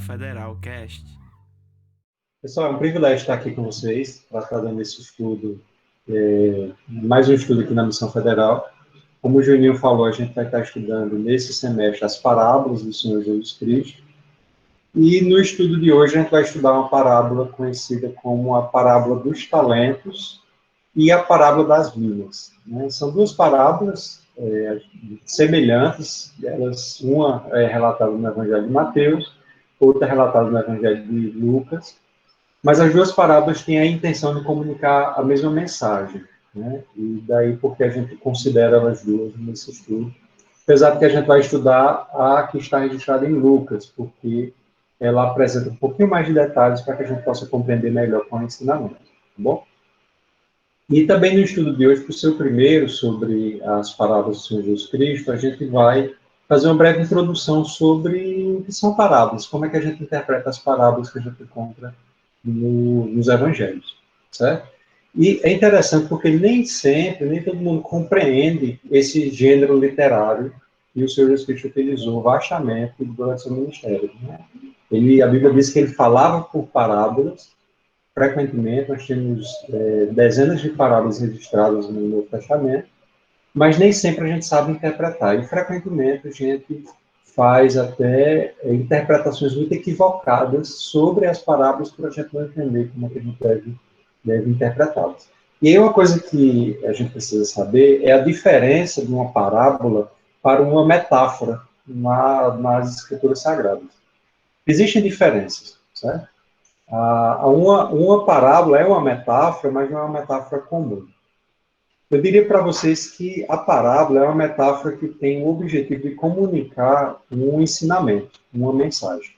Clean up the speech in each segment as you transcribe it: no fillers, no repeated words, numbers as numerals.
Federal Cast. Pessoal, é um privilégio estar aqui com vocês para estar dando esse estudo, mais um estudo aqui na Missão Federal. Como o Juninho falou, a gente vai estar estudando nesse semestre as parábolas do Senhor Jesus Cristo. E no estudo de hoje a gente vai estudar uma parábola conhecida como a parábola dos talentos e a parábola das vidas. Né? São duas parábolas semelhantes, uma é relatada no Evangelho de Mateus, outra é relatada no Evangelho de Lucas, mas as duas parábolas têm a intenção de comunicar a mesma mensagem, né? E daí porque a gente considera elas duas nesse estudo, apesar de que a gente vai estudar a que está registrada em Lucas, porque ela apresenta um pouquinho mais de detalhes para que a gente possa compreender melhor com o ensinamento, tá bom? E também no estudo de hoje, para o seu primeiro, sobre as parábolas do Senhor Jesus Cristo, a gente vai fazer uma breve introdução sobre o que são parábolas, como é que a gente interpreta as parábolas que a gente encontra nos evangelhos, certo? E é interessante porque nem todo mundo compreende esse gênero literário que o Senhor Jesus Cristo utilizou vastamente durante seu ministério, né? A Bíblia diz que ele falava por parábolas. Frequentemente, nós temos dezenas de parábolas registradas no Novo Testamento, mas nem sempre a gente sabe interpretar. E, frequentemente, a gente faz até interpretações muito equivocadas sobre as parábolas para a gente não entender como é que a gente deve interpretá-las. E aí, uma coisa que a gente precisa saber é a diferença de uma parábola para uma metáfora nas escrituras sagradas. Existem diferenças, certo? Uma parábola é uma metáfora, mas não é uma metáfora comum. Eu diria para vocês que a parábola é uma metáfora que tem o objetivo de comunicar um ensinamento, uma mensagem.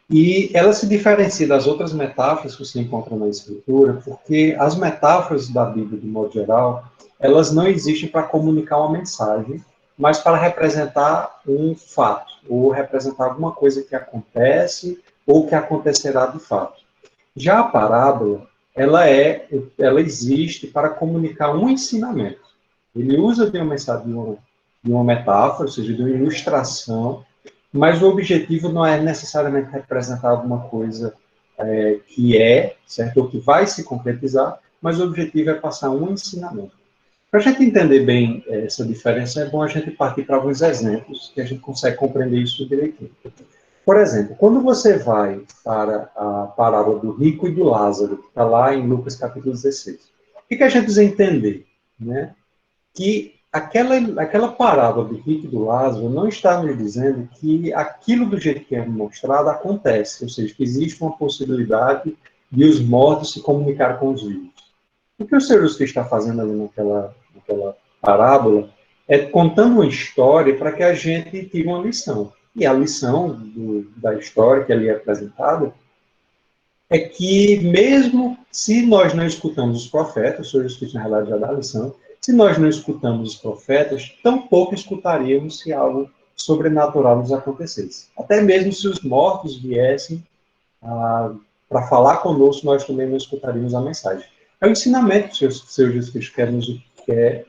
E ela se diferencia das outras metáforas que você encontra na Escritura, porque as metáforas da Bíblia, de modo geral, elas não existem para comunicar uma mensagem, mas para representar um fato, ou representar alguma coisa que acontece, ou que acontecerá de fato. Já a parábola, ela existe para comunicar um ensinamento. Ele usa de uma mensagem, de uma metáfora, ou seja, de uma ilustração, mas o objetivo não é necessariamente representar alguma coisa certo? Ou que vai se concretizar, mas o objetivo é passar um ensinamento. Para a gente entender bem essa diferença, é bom a gente partir para alguns exemplos que a gente consegue compreender isso direitinho. Por exemplo, quando você vai para a parábola do rico e do Lázaro, que está lá em Lucas capítulo 16, o que a gente precisa entender? Né? Que aquela parábola do rico e do Lázaro não está nos dizendo que aquilo do jeito que é mostrado acontece, ou seja, que existe uma possibilidade de os mortos se comunicar com os vivos. O que o Senhor Jesus está fazendo ali naquela parábola é contando uma história para que a gente tire uma lição. E a lição da história que ali é apresentada é que mesmo se nós não escutamos os profetas, o Senhor Jesus na realidade já dá a lição, se nós não escutamos os profetas, tampouco escutaríamos se algo sobrenatural nos acontecesse. Até mesmo se os mortos viessem para falar conosco, nós também não escutaríamos a mensagem. É o ensinamento que o Senhor Jesus quer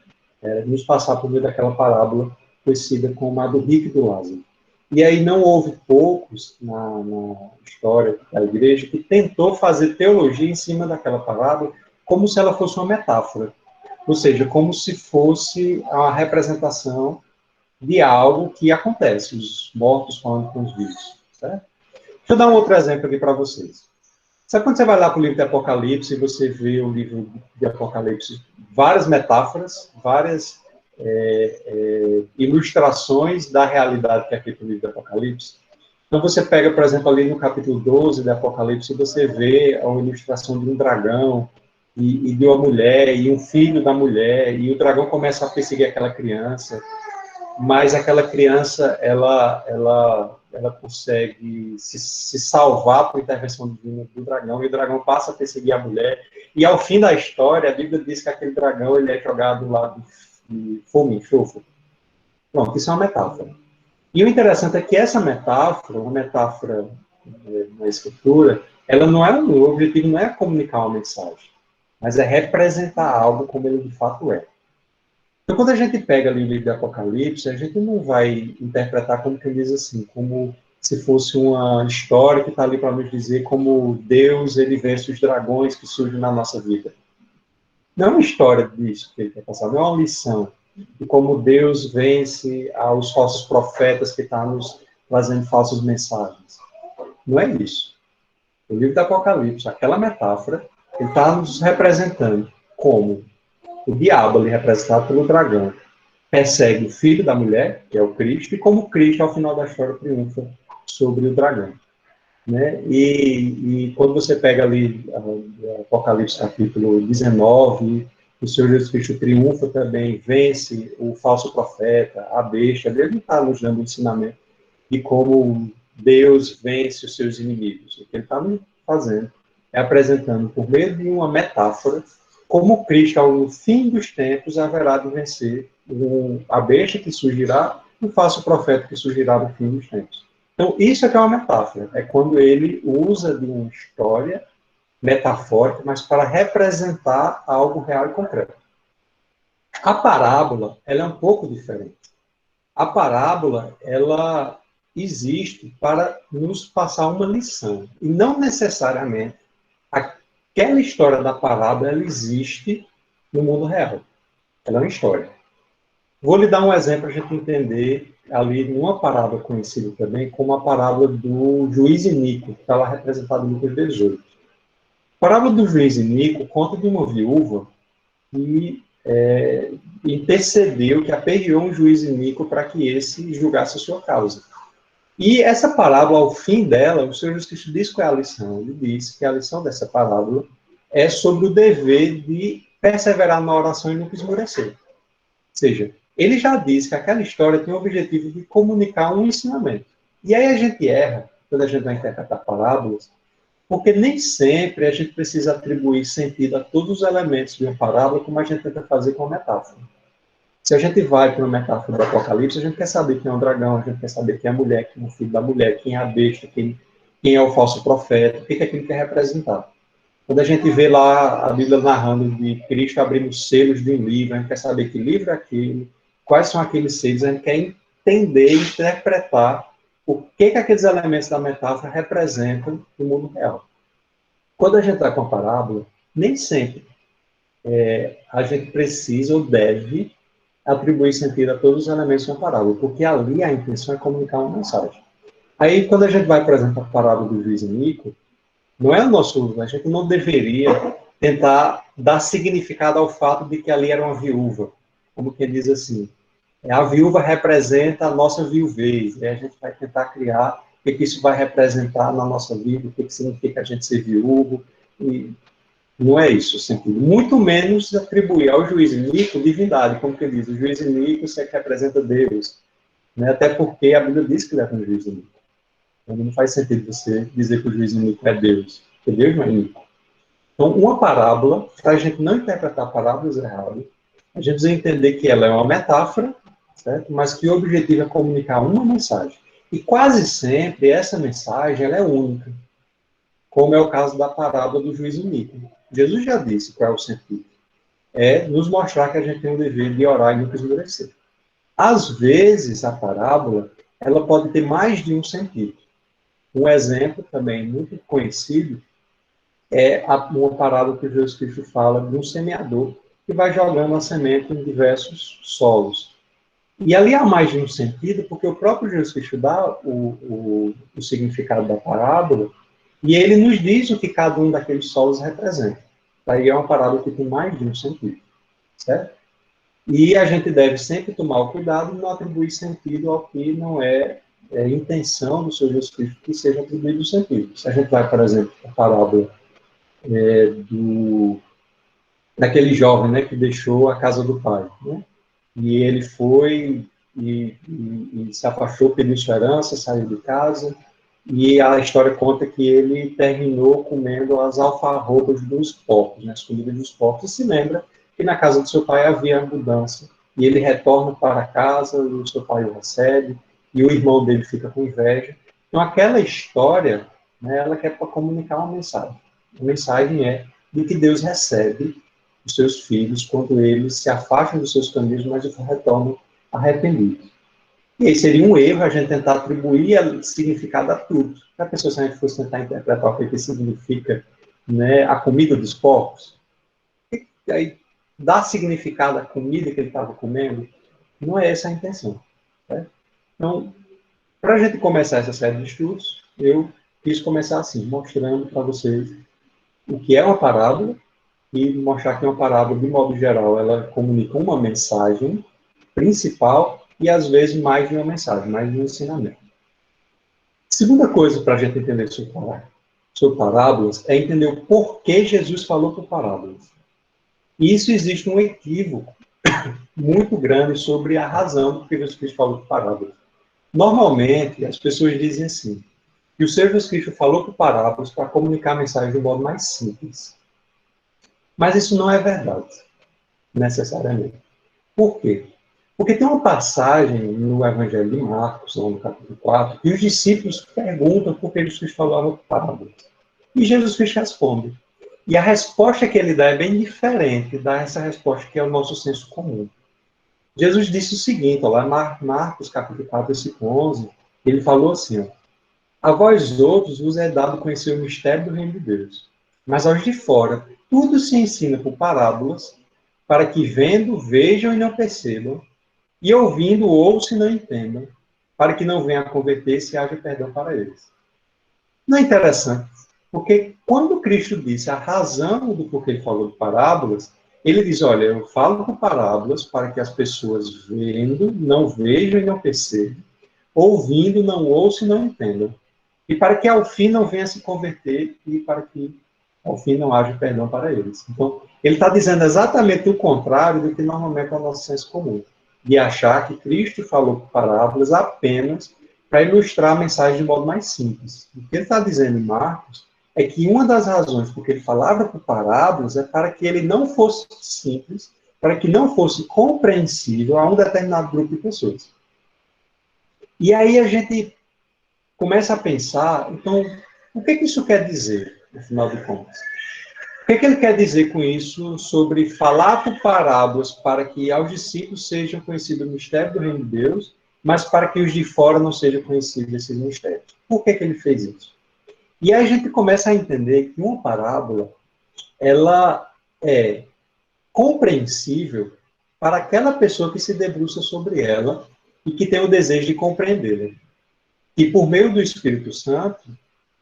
nos passar por meio daquela parábola conhecida como a do rico e do Lázaro. E aí não houve poucos na história da igreja que tentou fazer teologia em cima daquela parábola como se ela fosse uma metáfora. Ou seja, como se fosse a representação de algo que acontece, os mortos falando com os vivos. Certo? Deixa eu dar um outro exemplo aqui para vocês. Sabe quando você vai lá para o livro de Apocalipse e você vê o livro de Apocalipse, várias metáforas, várias ilustrações da realidade que é feito no livro de Apocalipse? Então você pega, por exemplo, ali no capítulo 12 de Apocalipse, você vê a ilustração de um dragão e de uma mulher, e um filho da mulher, e o dragão começa a perseguir aquela criança, mas aquela criança, ela consegue se salvar por intervenção divina do dragão, e o dragão passa a perseguir a mulher, e ao fim da história, a Bíblia diz que aquele dragão ele é jogado lá de fogo, enxofre. Pronto, isso é uma metáfora. E o interessante é que essa metáfora, uma metáfora na escritura, o objetivo não é comunicar uma mensagem, mas é representar algo como ele de fato é. Então, quando a gente pega ali o livro de Apocalipse, a gente não vai interpretar como quem diz assim, como se fosse uma história que está ali para nos dizer como Deus ele vence os dragões que surgem na nossa vida. Não é uma história disso que ele quer passar, não é uma lição de como Deus vence aos falsos profetas que estão nos trazendo falsas mensagens. Não é isso. O livro do Apocalipse, aquela metáfora, ele está nos representando como o diabo, ali representado pelo dragão, persegue o filho da mulher, que é o Cristo, e como Cristo, ao final da história, triunfa sobre o dragão. Né? E quando você pega ali Apocalipse capítulo 19, o Senhor Jesus Cristo triunfa também, vence o falso profeta, a besta, ele não está nos dando ensinamento de como Deus vence os seus inimigos. O que ele está nos fazendo é apresentando, por meio de uma metáfora, como Cristo, ao fim dos tempos, haverá de vencer a besta que surgirá, o falso profeta que surgirá no fim dos tempos. Então, isso é que é uma metáfora. É quando ele usa de uma história metafórica, mas para representar algo real e concreto. A parábola, ela é um pouco diferente. A parábola, ela existe para nos passar uma lição. E não necessariamente aquela história da parábola, ela existe no mundo real. Ela é uma história. Vou lhe dar um exemplo para a gente entender ali numa parábola conhecida também como a parábola do juiz Inico, que está lá representada no Lucas 18. A parábola do juiz Inico conta de uma viúva que intercedeu, que aperreou um juiz Inico para que esse julgasse a sua causa. E essa parábola, ao fim dela, o Senhor Jesus Cristo diz qual é a lição. Ele diz que a lição dessa parábola é sobre o dever de perseverar na oração e nunca esmorecer. Ou seja, ele já disse que aquela história tem o objetivo de comunicar um ensinamento. E aí a gente erra, quando a gente vai interpretar parábolas, porque nem sempre a gente precisa atribuir sentido a todos os elementos de uma parábola, como a gente tenta fazer com a metáfora. Se a gente vai para uma metáfora do Apocalipse, a gente quer saber quem é o dragão, a gente quer saber quem é a mulher, quem é o filho da mulher, quem é a besta, quem é o falso profeta, o que aquilo quer representar. Quando a gente vê lá a Bíblia narrando de Cristo abrindo selos de um livro, a gente quer saber que livro é aquele, quais são aqueles selos, a gente quer entender e interpretar o que aqueles elementos da metáfora representam no mundo real. Quando a gente está com a parábola, nem sempre a gente precisa ou deve atribuir sentido a todos os elementos de uma parábola, porque ali a intenção é comunicar uma mensagem. Aí, quando a gente vai, por exemplo, a parábola do juiz Inico, não é o nosso, a gente não deveria tentar dar significado ao fato de que ali era uma viúva, como quem diz assim, a viúva representa a nossa viuvez, e a gente vai tentar criar o que isso vai representar na nossa vida, o que significa a gente ser viúvo, e não é isso o sentido. Muito menos atribuir ao juiz Inico divindade, como que diz, o juiz Inico é que representa Deus, né? Até porque a Bíblia diz que ele é um juiz Inico. Então não faz sentido você dizer que o juiz Inico é Deus, porque Deus não é Inico. Então, uma parábola, para a gente não interpretar parábolas erradas, a gente precisa entender que ela é uma metáfora, certo? Mas que o objetivo é comunicar uma mensagem. E quase sempre essa mensagem ela é única, como é o caso da parábola do juiz Inico. Jesus já disse qual é o sentido. É nos mostrar que a gente tem o dever de orar e nunca esmorecer. Às vezes, a parábola ela pode ter mais de um sentido. Um exemplo também muito conhecido é uma parábola que Jesus Cristo fala de um semeador que vai jogando a semente em diversos solos. E ali há mais de um sentido, porque o próprio Jesus Cristo dá o significado da parábola e ele nos diz o que cada um daqueles solos representa. Daí é uma parábola que tem mais de um sentido, certo? E a gente deve sempre tomar o cuidado de não atribuir sentido ao que não é intenção do Senhor Jesus Cristo que seja atribuído sentido. Se a gente vai, por exemplo, a parábola daquele jovem, né, que deixou a casa do pai, né? E ele foi e se afastou, pediu sua herança, saiu de casa, e a história conta que ele terminou comendo as alfarrobas dos porcos, né, as comidas dos porcos, e se lembra que na casa do seu pai havia mudança, e ele retorna para casa, e o seu pai o recebe, e o irmão dele fica com inveja. Então, aquela história, né, ela quer comunicar uma mensagem. A mensagem é de que Deus recebe os seus filhos quando eles se afastam dos seus caminhos, mas retornam arrependidos. E aí seria um erro a gente tentar atribuir significado a tudo. Já pensou se a gente fosse tentar interpretar o que significa, né, a comida dos porcos? E aí, dar significado à comida que ele estava comendo, não é essa a intenção. Né? Então, para a gente começar essa série de estudos, eu quis começar assim, mostrando para vocês o que é uma parábola e mostrar que uma parábola, de modo geral, ela comunica uma mensagem principal e, às vezes, mais de uma mensagem, mais de um ensinamento. Segunda coisa para a gente entender sobre parábolas é entender o porquê Jesus falou por parábolas. E isso existe um equívoco muito grande sobre a razão do que Jesus Cristo falou por parábolas. Normalmente, as pessoas dizem assim, que o Senhor Jesus Cristo falou por parábolas para comunicar a mensagem de um modo mais simples. Mas isso não é verdade, necessariamente. Por quê? Porque tem uma passagem no Evangelho de Marcos, no capítulo 4, que os discípulos perguntam por que Jesus Cristo falava por parábolas. E Jesus Cristo responde. E a resposta que ele dá é bem diferente dessa resposta que é o nosso senso comum. Jesus disse o seguinte, ó, lá em Marcos, capítulo 4, versículo 11, ele falou assim, ó, a vós outros vos é dado conhecer o mistério do reino de Deus, mas aos de fora tudo se ensina por parábolas, para que vendo, vejam e não percebam, e ouvindo, ouçam e não entendam, para que não venham a converter-se e haja perdão para eles. Não é interessante? Porque quando Cristo disse a razão do porquê ele falou de parábolas, ele diz, olha, eu falo por parábolas para que as pessoas vendo, não vejam e não percebam, ouvindo, não ouçam e não entendam, e para que ao fim não venha se converter e para que ao fim não haja perdão para eles. Então, ele está dizendo exatamente o contrário do que normalmente é o nosso senso comum, de achar que Cristo falou por parábolas apenas para ilustrar a mensagem de modo mais simples. O que ele está dizendo em Marcos é que uma das razões por que ele falava por parábolas é para que ele não fosse simples, para que não fosse compreensível a um determinado grupo de pessoas. E aí a gente começa a pensar, então, o que isso quer dizer, no final de contas? O que ele quer dizer com isso sobre falar por parábolas para que aos discípulos sejam conhecidos o mistério do reino de Deus, mas para que os de fora não sejam conhecidos esses mistérios? Por que ele fez isso? E aí a gente começa a entender que uma parábola, ela é compreensível para aquela pessoa que se debruça sobre ela e que tem o desejo de compreendê-la. E por meio do Espírito Santo,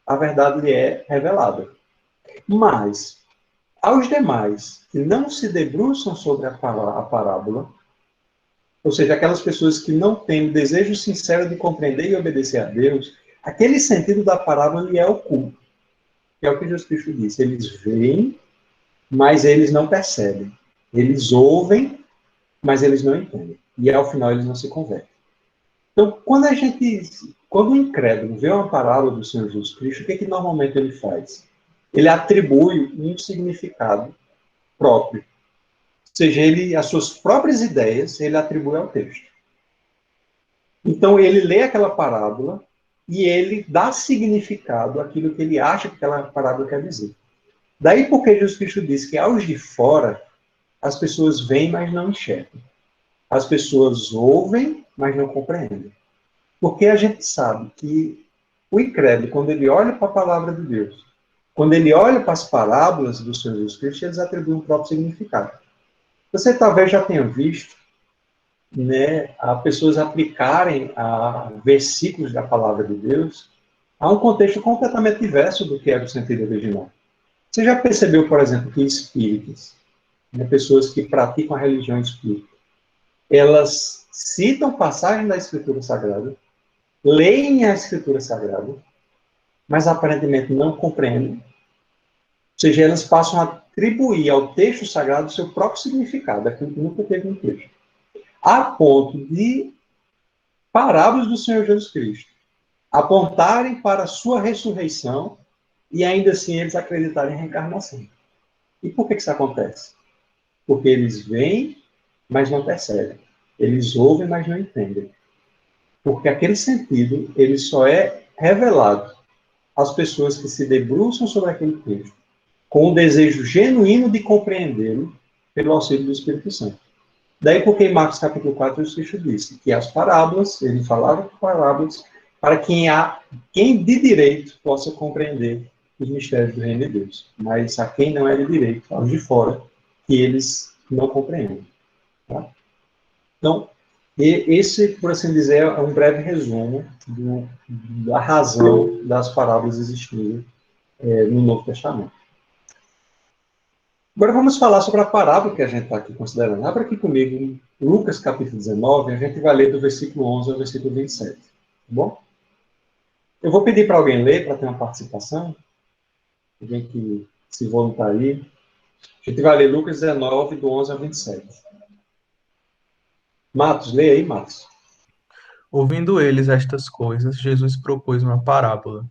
a verdade lhe é revelada. Mas, aos demais que não se debruçam sobre a parábola, ou seja, aquelas pessoas que não têm o desejo sincero de compreender e obedecer a Deus, aquele sentido da parábola lhe é oculto. Que é o que Jesus Cristo disse. Eles veem, mas eles não percebem. Eles ouvem, mas eles não entendem. E ao final eles não se convertem. Então, quando o incrédulo vê uma parábola do Senhor Jesus Cristo, o que normalmente ele faz? Ele atribui um significado próprio. Ou seja, as suas próprias ideias, ele atribui ao texto. Então, ele lê aquela parábola e ele dá significado àquilo que ele acha que aquela parábola quer dizer. Daí porque Jesus Cristo diz que aos de fora, as pessoas veem, mas não enxergam. As pessoas ouvem, mas não compreendem. Porque a gente sabe que o incrédulo, quando ele olha para a palavra de Deus, quando ele olha para as parábolas do Senhor Jesus Cristo, eles atribuem um próprio significado. Você talvez já tenha visto, né, a pessoas aplicarem a versículos da palavra de Deus a um contexto completamente diverso do que era o sentido original. Você já percebeu, por exemplo, que espíritas, né, pessoas que praticam a religião espírita, elas citam passagens da Escritura Sagrada, leem a Escritura Sagrada, mas aparentemente não compreendem. Ou seja, elas passam a atribuir ao texto sagrado o seu próprio significado, aquilo que nunca teve no texto. A ponto de parábolas do Senhor Jesus Cristo apontarem para a sua ressurreição e ainda assim eles acreditarem em reencarnação. E por que isso acontece? Porque eles veem, mas não percebem. Eles ouvem, mas não entendem. Porque aquele sentido, ele só é revelado às pessoas que se debruçam sobre aquele texto, com o desejo genuíno de compreendê-lo pelo auxílio do Espírito Santo. Daí porque em Marcos capítulo 4, Jesus Cristo disse que as parábolas, ele falava por parábolas, para quem de direito possa compreender os mistérios do reino de Deus. Mas a quem não é de direito, aos de fora, que eles não compreendem. Tá? Então, esse, por assim dizer, é um breve resumo da razão das parábolas existirem no Novo Testamento. Agora vamos falar sobre a parábola que a gente está aqui considerando. Abra aqui comigo Lucas capítulo 19, a gente vai ler do versículo 11 ao versículo 27. Tá bom? Eu vou pedir para alguém ler, para ter uma participação. Alguém que se voluntarie. A gente vai ler Lucas 19, do 11 ao 27. Matos, lê aí, Matos. Ouvindo eles estas coisas, Jesus propôs uma parábola,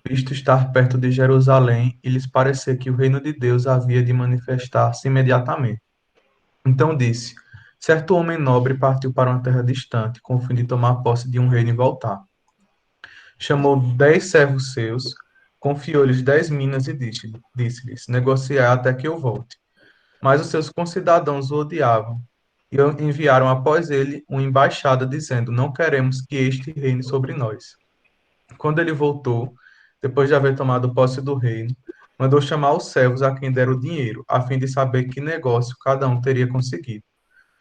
visto estar perto de Jerusalém e lhes parecer que o reino de Deus havia de manifestar-se imediatamente. Então disse: Certo homem nobre partiu para uma terra distante, com o fim de tomar posse de um reino e voltar. Chamou 10 servos seus, confiou-lhes 10 minas e disse-lhes: Negociai até que eu volte. Mas os seus concidadãos o odiavam e enviaram após ele uma embaixada dizendo: Não queremos que este reine sobre nós. Quando ele voltou, depois de haver tomado posse do reino, mandou chamar os servos a quem deram o dinheiro, a fim de saber que negócio cada um teria conseguido.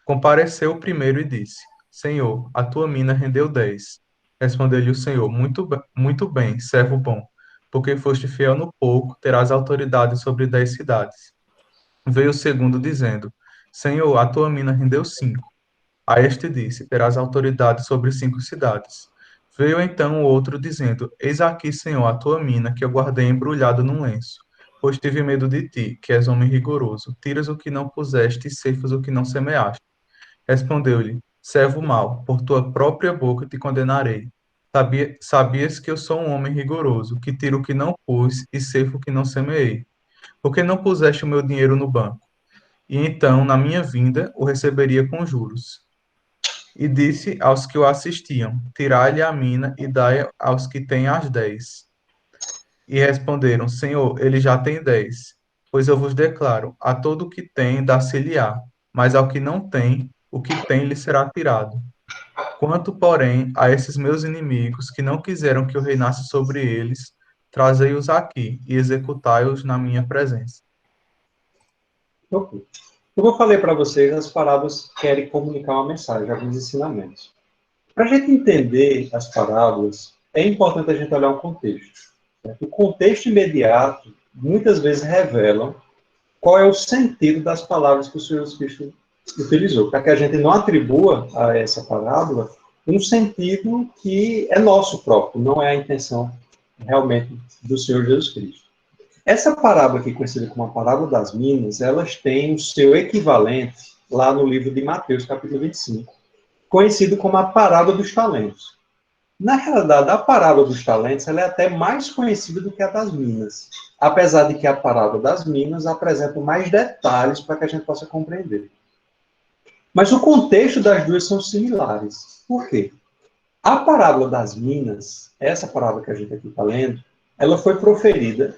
Compareceu o primeiro e disse: Senhor, a tua mina rendeu 10. Respondeu-lhe o Senhor: muito bem, servo bom, porque foste fiel no pouco, terás autoridade sobre 10 cidades. Veio o segundo dizendo: Senhor, a tua mina rendeu 5. A este disse: Terás autoridade sobre 5 cidades. Veio então o outro dizendo: Eis aqui, Senhor, a tua mina, que eu guardei embrulhada num lenço. Pois tive medo de ti, que és homem rigoroso. Tiras o que não puseste e ceifas o que não semeaste. Respondeu-lhe: Servo mau, por tua própria boca te condenarei. Sabias que eu sou um homem rigoroso, que tiro o que não pus e ceifo o que não semeei. Por que não puseste o meu dinheiro no banco? E então, na minha vinda, o receberia com juros. E disse aos que o assistiam: Tirai-lhe a mina e dai aos que têm as 10. E responderam: Senhor, ele já tem 10. Pois eu vos declaro: a todo o que tem, dá-se-lhe-á, mas ao que não tem, o que tem lhe será tirado. Quanto, porém, a esses meus inimigos que não quiseram que eu reinasse sobre eles, trazei-os aqui e executai-os na minha presença. Ok. Eu vou falar para vocês, as parábolas querem comunicar uma mensagem, alguns ensinamentos. Para a gente entender as parábolas, é importante a gente olhar um contexto. O contexto imediato, muitas vezes, revela qual é o sentido das palavras que o Senhor Jesus Cristo utilizou, para que a gente não atribua a essa parábola um sentido que é nosso próprio, não é a intenção realmente do Senhor Jesus Cristo. Essa parábola aqui, conhecida como a parábola das minas, elas têm o seu equivalente lá no livro de Mateus, capítulo 25, conhecido como a parábola dos talentos. Na realidade, a parábola dos talentos ela é até mais conhecida do que a das minas, apesar de que a parábola das minas apresenta mais detalhes para que a gente possa compreender. Mas o contexto das duas são similares. Por quê? A parábola das minas, essa parábola que a gente aqui está lendo, ela foi proferida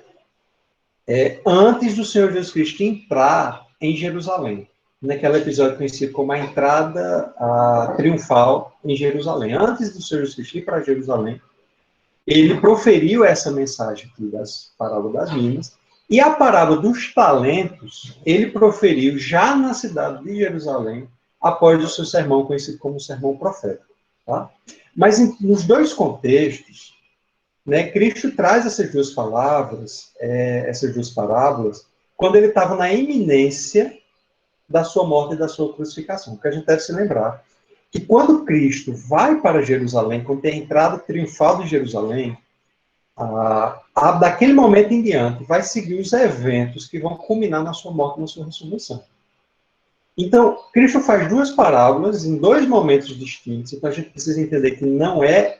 antes do Senhor Jesus Cristo entrar em Jerusalém, naquele episódio conhecido como a entrada triunfal em Jerusalém. Antes do Senhor Jesus Cristo ir para Jerusalém, ele proferiu essa mensagem aqui das parábolas das minas, e a parábola dos talentos, ele proferiu já na cidade de Jerusalém, após o seu sermão, conhecido como sermão profético. Tá? Mas nos dois contextos, né, Cristo traz essas duas palavras, essas duas parábolas, quando ele estava na iminência da sua morte e da sua crucificação. Porque a gente deve se lembrar que quando Cristo vai para Jerusalém, quando tem a entrada triunfal de Jerusalém, daquele momento em diante, vai seguir os eventos que vão culminar na sua morte e na sua ressurreição. Então, Cristo faz duas parábolas em dois momentos distintos, então a gente precisa entender que não é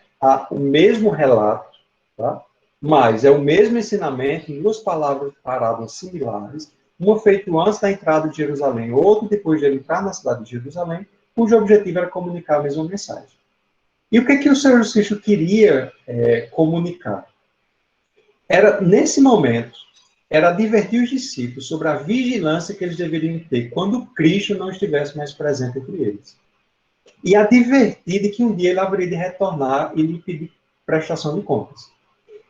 o mesmo relato, tá? Mas é o mesmo ensinamento em duas parábolas similares, uma feita antes da entrada de Jerusalém, outra depois de ele entrar na cidade de Jerusalém, cujo objetivo era comunicar a mesma mensagem. E o que o Senhor Jesus Cristo queria comunicar? Era, nesse momento, era advertir os discípulos sobre a vigilância que eles deveriam ter quando Cristo não estivesse mais presente entre eles. E advertir de que um dia ele haveria de retornar e lhe pedir prestação de contas.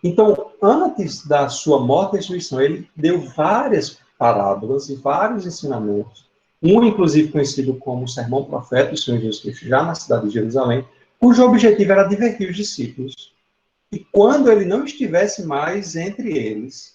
Então, antes da sua morte e ressurreição, ele deu várias parábolas e vários ensinamentos, um inclusive conhecido como o Sermão Profeta do Senhor Jesus Cristo, já na cidade de Jerusalém, cujo objetivo era advertir os discípulos. E quando ele não estivesse mais entre eles,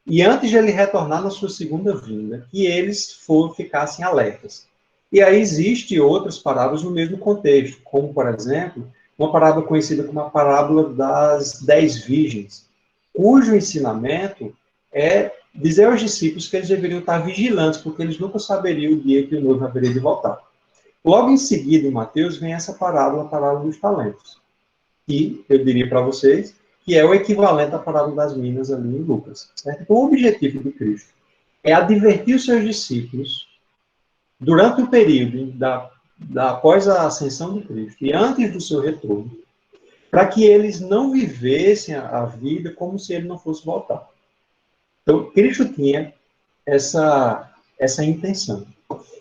e antes de ele retornar na sua segunda vinda, que eles ficassem alertas. E aí existem outras parábolas no mesmo contexto, como, por exemplo, uma parábola conhecida como a parábola das 10 virgens, cujo ensinamento é dizer aos discípulos que eles deveriam estar vigilantes, porque eles nunca saberiam o dia que o noivo haveria de voltar. Logo em seguida, em Mateus, vem essa parábola, a parábola dos talentos, que eu diria para vocês que é o equivalente à parábola das minas ali em Lucas. Certo? Então, o objetivo de Cristo é advertir os seus discípulos durante o período após a ascensão de Cristo e antes do seu retorno, para que eles não vivessem a vida como se ele não fosse voltar. Então, Cristo tinha essa intenção.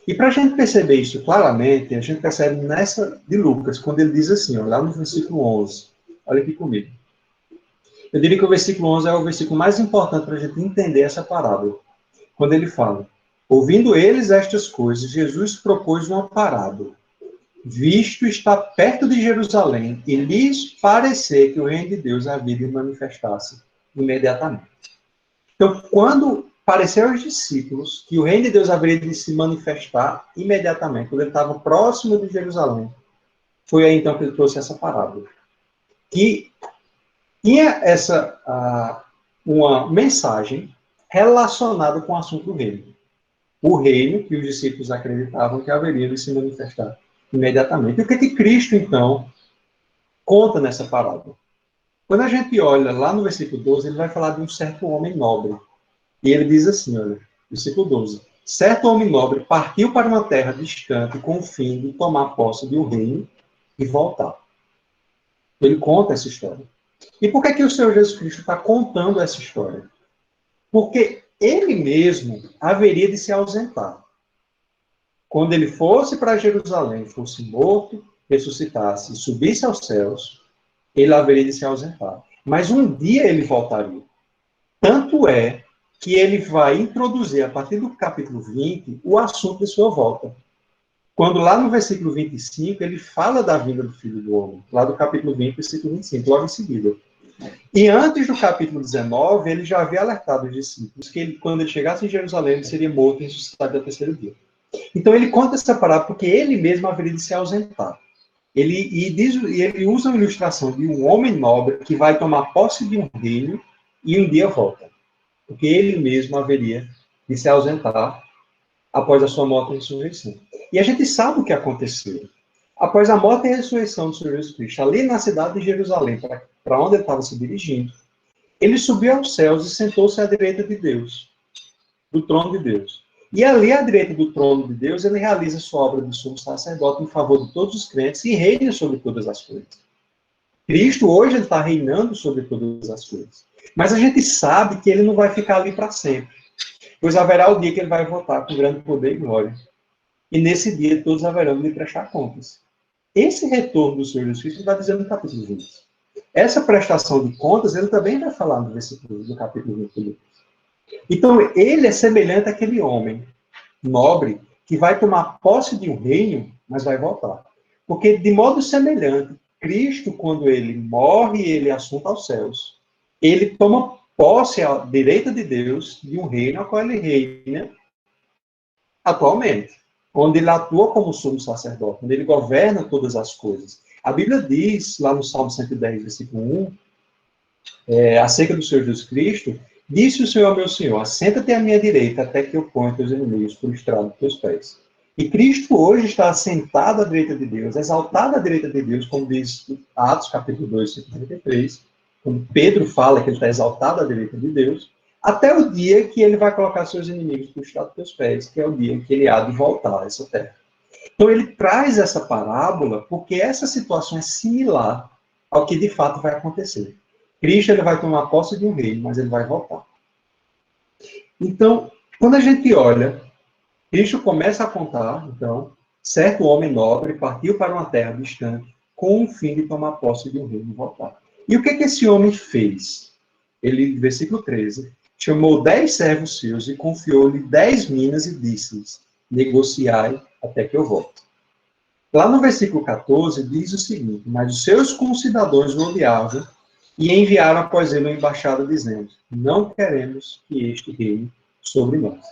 E para a gente perceber isso claramente, a gente percebe nessa de Lucas, quando ele diz assim, ó, lá no versículo 11, olha aqui comigo. Eu diria que o versículo 11 é o versículo mais importante para a gente entender essa parábola. Quando ele fala, ouvindo eles estas coisas, Jesus propôs uma parábola. Visto estar perto de Jerusalém e lhes parecer que o reino de Deus havia de manifestar-se imediatamente. Então, quando pareceu aos discípulos que o reino de Deus haveria de se manifestar imediatamente, quando ele estava próximo de Jerusalém, foi aí então que ele trouxe essa parábola. Que tinha uma mensagem relacionada com o assunto do reino. O reino que os discípulos acreditavam que haveria de se manifestar imediatamente. E o que Cristo, então, conta nessa parábola? Quando a gente olha lá no versículo 12, ele vai falar de um certo homem nobre. E ele diz assim, olha, versículo 12. Certo homem nobre partiu para uma terra distante com o fim de tomar posse de um reino e voltar. Ele conta essa história. E por que o Senhor Jesus Cristo está contando essa história? Porque ele mesmo haveria de se ausentar. Quando ele fosse para Jerusalém, fosse morto, ressuscitasse e subisse aos céus, ele haveria de se ausentar. Mas um dia ele voltaria. Tanto é que ele vai introduzir, a partir do capítulo 20, o assunto de sua volta. Quando lá no versículo 25, ele fala da vinda do Filho do Homem. Lá do capítulo 20, versículo 25, logo em seguida. E antes do capítulo 19, ele já havia alertado os discípulos que quando ele chegasse em Jerusalém, ele seria morto e ressuscitado ao terceiro dia. Então ele conta essa parábola porque ele mesmo haveria de se ausentar. Ele usa uma ilustração de um homem nobre que vai tomar posse de um reino e um dia volta. Porque ele mesmo haveria de se ausentar após a sua morte e ressurreição. E a gente sabe o que aconteceu. Após a morte e a ressurreição do Senhor Jesus Cristo, ali na cidade de Jerusalém, para onde ele estava se dirigindo, ele subiu aos céus e sentou-se à direita de Deus, do trono de Deus. E ali, à direita do trono de Deus, ele realiza sua obra de sumo sacerdote em favor de todos os crentes e reina sobre todas as coisas. Cristo hoje ele está reinando sobre todas as coisas. Mas a gente sabe que ele não vai ficar ali para sempre. Pois haverá o dia que ele vai voltar com grande poder e glória. E nesse dia todos haverão de lhe prestar contas. Esse retorno do Senhor Jesus Cristo está dizendo no capítulo 20. Essa prestação de contas, ele também vai falar no versículo do capítulo 21. Então, ele é semelhante àquele homem nobre que vai tomar posse de um reino, mas vai voltar. Porque, de modo semelhante, Cristo, quando ele morre e ele é assunto aos céus, ele toma posse à direita de Deus de um reino ao qual ele reina atualmente, onde ele atua como sumo sacerdote, onde ele governa todas as coisas. A Bíblia diz, lá no Salmo 110, versículo 1, acerca do Senhor Jesus Cristo, disse o Senhor ao meu Senhor, assenta-te à minha direita até que eu ponha teus inimigos por estrado dos teus pés. E Cristo hoje está assentado à direita de Deus, exaltado à direita de Deus, como diz Atos capítulo 2, versículo 33, quando Pedro fala que ele está exaltado à direita de Deus, até o dia que ele vai colocar seus inimigos por estrado dos teus pés, que é o dia que ele há de voltar a essa terra. Então ele traz essa parábola porque essa situação é similar ao que de fato vai acontecer. Cristo ele vai tomar posse de um reino, mas ele vai voltar. Então, quando a gente olha, Cristo começa a contar, então, certo homem nobre partiu para uma terra distante com o fim de tomar posse de um reino e voltar. E o que esse homem fez? Ele, versículo 13, chamou 10 servos seus e confiou-lhe 10 minas e disse-lhes, negociai até que eu volte. Lá no versículo 14, diz o seguinte, mas os seus concidadãos o odiavam e enviaram após ele uma embaixada dizendo, não queremos que este reine sobre nós.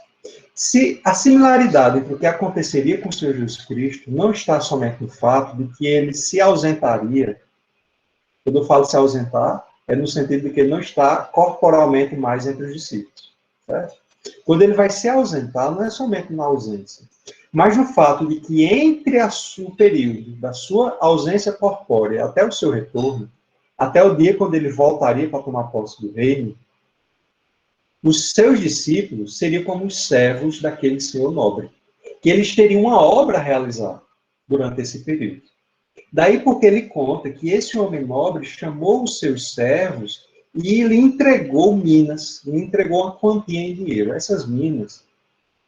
Se a similaridade entre o que aconteceria com o Senhor Jesus Cristo não está somente no fato de que ele se ausentaria, quando eu falo se ausentar, é no sentido de que ele não está corporalmente mais entre os discípulos. Certo? Quando ele vai se ausentar, não é somente na ausência, mas no fato de que entre o período da sua ausência corpórea até o seu retorno, até o dia quando ele voltaria para tomar posse do reino, os seus discípulos seriam como os servos daquele senhor nobre, que eles teriam uma obra a realizar durante esse período. Daí porque ele conta que esse homem nobre chamou os seus servos e lhe entregou minas, lhe entregou uma quantia em dinheiro. Essas minas,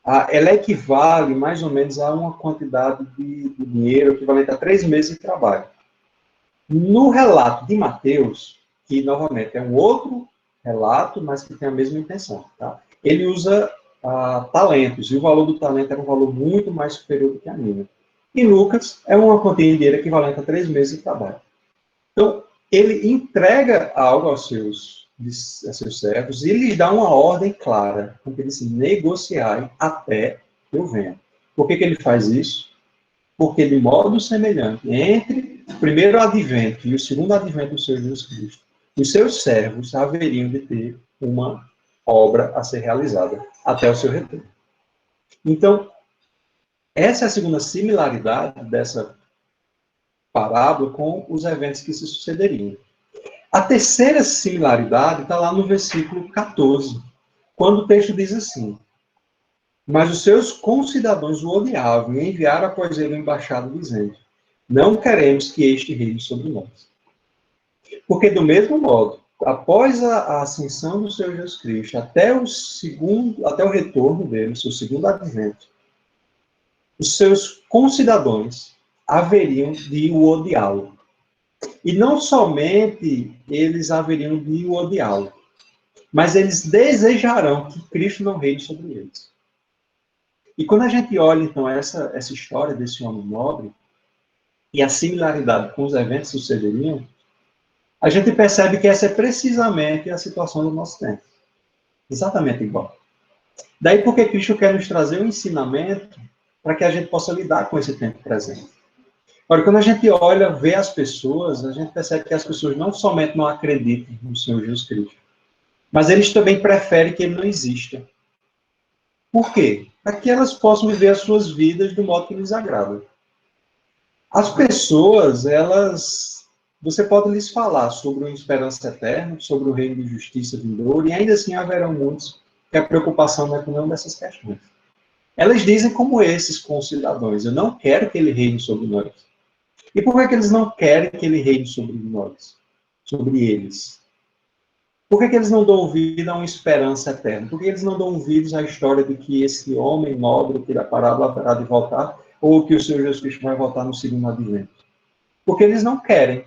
ela equivale mais ou menos a uma quantidade de dinheiro equivalente a 3 meses de trabalho. No relato de Mateus, que novamente é um outro relato, mas que tem a mesma intenção, tá? Ele usa talentos, e o valor do talento era um valor muito mais superior do que a mina. Em Lucas, é uma quantia de dinheiro equivalente a 3 meses de trabalho. Então, ele entrega algo aos seus servos e lhes dá uma ordem clara, porque ele diz, negociai até que eu venha. Por que ele faz isso? Porque de modo semelhante, entre o primeiro advento e o segundo advento do Senhor Jesus Cristo, os seus servos haveriam de ter uma obra a ser realizada até o seu retorno. Então, essa é a segunda similaridade dessa parábola com os eventos que se sucederiam. A terceira similaridade está lá no versículo 14, quando o texto diz assim, mas os seus concidadãos o odiavam e enviaram após ele um embaixado dizendo, não queremos que este reine sobre nós. Porque do mesmo modo, após a ascensão do Senhor Jesus Cristo, até o retorno dele, o seu segundo advento, os seus concidadãos haveriam de o odiá-lo. E não somente eles haveriam de o odiá-lo, mas eles desejarão que Cristo não reine sobre eles. E quando a gente olha, então, essa história desse homem nobre, e a similaridade com os eventos que sucederiam, a gente percebe que essa é precisamente a situação do nosso tempo. Exatamente igual. Daí porque Cristo quer nos trazer um ensinamento para que a gente possa lidar com esse tempo presente. Agora, quando a gente olha, vê as pessoas, a gente percebe que as pessoas não somente não acreditam no Senhor Jesus Cristo, mas eles também preferem que ele não exista. Por quê? Para que elas possam viver as suas vidas do modo que lhes agrada. As pessoas, você pode lhes falar sobre uma esperança eterna, sobre o reino de justiça vindouro, e ainda assim haverão muitos que a preocupação não é com nenhuma dessas questões. Elas dizem como esses concidadãos, eu não quero que ele reine sobre nós. E por que eles não querem que ele reine sobre nós? Sobre eles? Por que eles não dão ouvido a uma esperança eterna? Por que eles não dão ouvidos à história de que esse homem nobre que da parábola haverá de voltar, ou que o Senhor Jesus Cristo vai voltar no segundo advento? Porque eles não querem.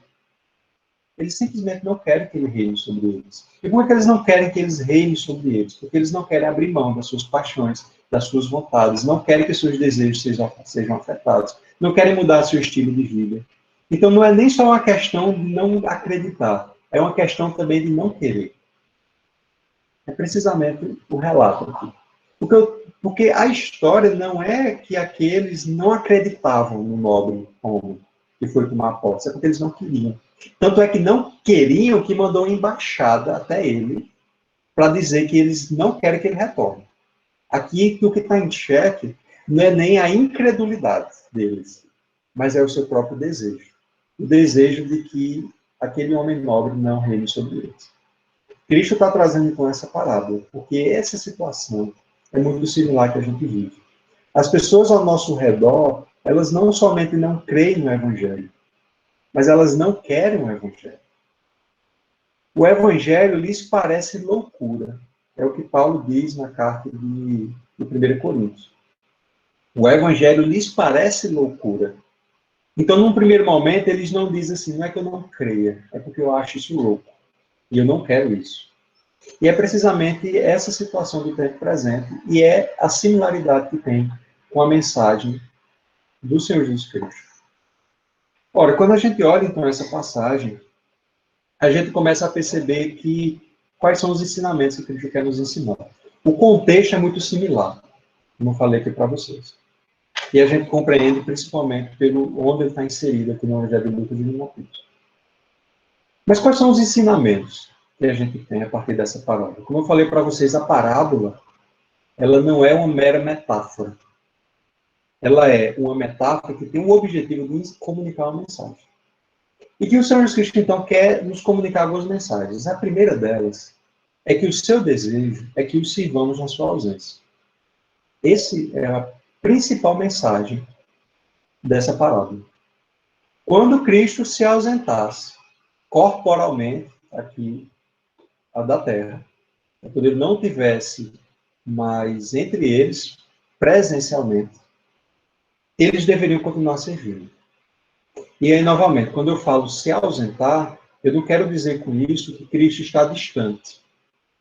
Eles simplesmente não querem que ele reine sobre eles. E por que eles não querem que eles reinem sobre eles? Porque eles não querem abrir mão das suas paixões, das suas vontades, não querem que seus desejos sejam afetados, não querem mudar seu estilo de vida. Então não é nem só uma questão de não acreditar, é uma questão também de não querer. É precisamente o relato aqui. Porque a história não é que aqueles não acreditavam no nobre homem que foi tomar posse, é porque eles não queriam. Tanto é que não queriam que mandou uma embaixada até ele para dizer que eles não querem que ele retorne. Aqui, o que está em xeque não é nem a incredulidade deles, mas é o seu próprio desejo. O desejo de que aquele homem nobre não reine sobre eles. Cristo está trazendo então essa parábola, porque essa situação é muito similar que a gente vive. As pessoas ao nosso redor, elas não somente não creem no Evangelho, mas elas não querem o Evangelho. O Evangelho lhes parece loucura. É o que Paulo diz na carta de 1 Coríntios. O evangelho lhes parece loucura. Então, num primeiro momento, eles não dizem assim, não é que eu não creia, é porque eu acho isso louco. E eu não quero isso. E é precisamente essa situação do tempo presente, e é a similaridade que tem com a mensagem do Senhor Jesus Cristo. Ora, quando a gente olha, então, essa passagem, a gente começa a perceber que quais são os ensinamentos que Cristo quer nos ensinar. O contexto é muito similar, como eu falei aqui para vocês. E a gente compreende principalmente pelo onde ele está inserido aqui no Evangelho de Lucas e de Mateus. Mas quais são os ensinamentos que a gente tem a partir dessa parábola? Como eu falei para vocês, a parábola, ela não é uma mera metáfora. Ela é uma metáfora que tem o objetivo de comunicar uma mensagem. E que o Senhor Jesus Cristo, então, quer nos comunicar algumas mensagens. A primeira delas é que o seu desejo é que os sirvamos na sua ausência. Essa é a principal mensagem dessa parábola. Quando Cristo se ausentasse corporalmente aqui da terra, quando ele não tivesse mais entre eles, presencialmente, eles deveriam continuar servindo. E aí, novamente, quando eu falo se ausentar, eu não quero dizer com isso que Cristo está distante